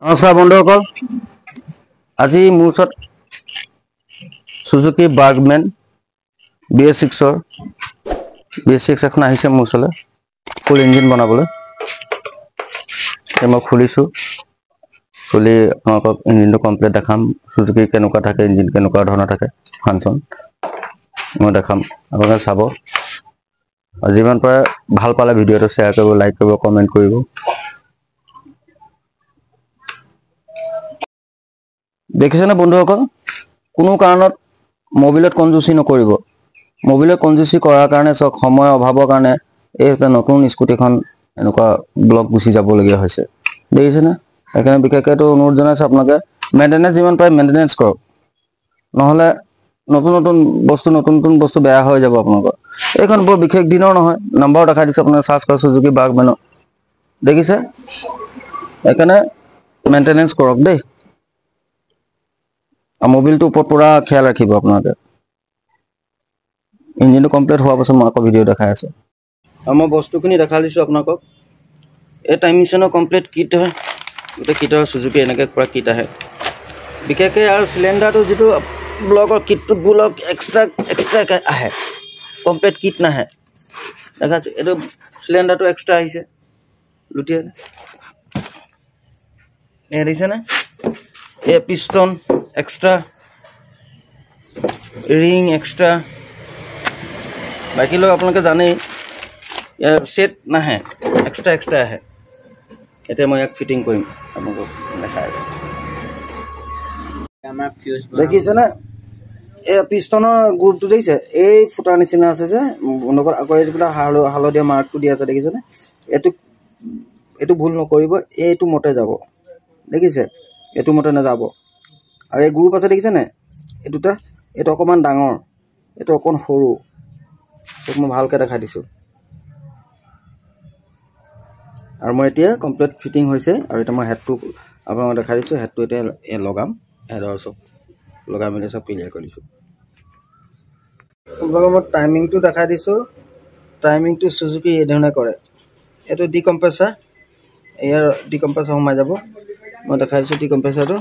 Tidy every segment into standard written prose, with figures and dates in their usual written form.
নমস্কাৰ বন্ধুসকল, আজি মোৰ ওচৰত সুজুকি বাৰ্গমেন BS6 এখন আহিছে মোৰ ওচৰলৈ ফুল ইঞ্জিন বনাবলৈ। মই খুলিছোঁ, খুলি আপোনালোকক ইঞ্জিনটো কমপ্লিট দেখাম। সুজুকি কেনেকুৱা থাকে, ইঞ্জিন কেনেকুৱা ধৰণৰ থাকে, ফাংচন মই দেখাম, আপোনালোকে চাব। যিমান পাৰে ভাল পালে ভিডিঅ'টো শ্বেয়াৰ কৰিব, লাইক কৰিব, কমেণ্ট কৰিব। দেখিছেনে বন্ধুসকল, কোনো কাৰণত মোবিলত কনজুচি নকৰিব। মোবিলত কনজুচি কৰাৰ কাৰণে চাওক, সময়ৰ অভাৱৰ কাৰণে এই নতুন স্কুটিখন এনেকুৱা ব্লক গুচি যাবলগীয়া হৈছে। দেখিছেনে? সেইকাৰণে বিশেষকৈতো অনুৰোধ জনাইছোঁ আপোনালোকে মেইনটেনেঞ্চ যিমান পাৰে মেইনটেনেঞ্চ কৰক, নহ'লে নতুন নতুন বস্তু বেয়া হৈ যাব আপোনালোকৰ। এইখন বৰ বিশেষ দিনৰ নহয়, নম্বৰ দেখাই দিছোঁ, আপোনালোকে চাৰ্চ কৰক সুজুকি বাৰ্গমেনৰ। দেখিছে? সেইকাৰণে মেইনটেনেঞ্চ কৰক দেই। মোবিলটোৰ ওপৰত পুৰা খেয়াল ৰাখিব আপোনালোকে। ইঞ্জিনটো কমপ্লিট হোৱাৰ পাছত মই আকৌ ভিডিঅ' দেখাই আছোঁ। আৰু মই বস্তুখিনি দেখাই দিছোঁ আপোনালোকক। এই টাইম মেচিনৰ কমপ্লিট কিট হয়, গোটেই কিটৰ সুজুকি এনেকৈ পূৰা কিট আহে। বিশেষকৈ আৰু চিলিণ্ডাৰটো যিটো ব্লকৰ কিটটোত ব্লক এক্সট্ৰাকৈ আহে, কমপ্লিট কিট নাহে। দেখাইছোঁ, এইটো চিলিণ্ডাৰটো এক্সট্ৰা আহিছে লুটিয়াই। এয়া দেখিছেনে? এই পিষ্টন এক্সট্ৰা, ৰিং এক্সট্ৰা, বাকীলৈ আপোনালোকে জানেই ইয়াৰ ছেট নাহে, এক্সট্ৰা আহে। এতিয়া মই ইয়াক ফিটিং কৰিম, আপোনালোকক দেখাই। দেখিছেনে? এই পিষ্টনৰ গ্ৰুপটো দেখিছে, এই ফুটাৰ নিচিনা আছে যে লগত, আকৌ এইটো হালধীয়া মাৰ্কটো দিয়া আছে, দেখিছেনে? এইটো ভুল নকৰিব, এইটো মতে যাব। দেখিছে? এইটো মতে নাযাব। আৰু এই গ্ৰুপ আছে দেখিছেনে? এইটো অকণমান ডাঙৰ, এইটো অকণ সৰু। এইটো মই ভালকৈ দেখাই দিছোঁ। আৰু মই এতিয়া কমপ্লিট ফিটিং হৈছে। আৰু এতিয়া মই হেডটো আপোনালোকক দেখাই দিছোঁ। হেডটো এতিয়া লগাম, হেডৰ চব লগাই মেলি চব ক্লিয়াৰ কৰি দিছোঁ। আপোনালোকক মই টাইমিংটো দেখাই দিছোঁ। টাইমিংটো সুজুকি এই ধৰণে কৰে। এইটো ডিকম্প্ৰেছাৰ, ইয়াৰ ডিকম্প্ৰেছাৰ সোমাই যাব। মই দেখাই দিছোঁ ডিকম্প্ৰেছাৰটো।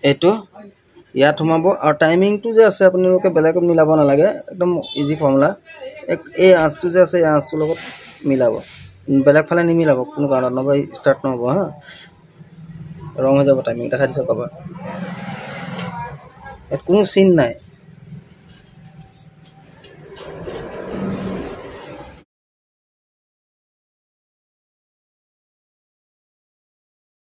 এইটো ইয়াত সোমাব। আৰু টাইমিংটো যে আছে, আপোনালোকে বেলেগত মিলাব নালাগে, একদম ইজি ফৰ্মুলা। এই আঁচটো যে আছে, এই আঁচটোৰ লগত মিলাব, বেলেগ ফালে নিমিলাব কোনো কাৰণত, নহ'ব ষ্টাৰ্ট নহ'ব। হা, ৰং হৈ যাব টাইমিং। দেখাই দিছোঁ কাবাৰ, ইয়াত কোনো চিন নাই।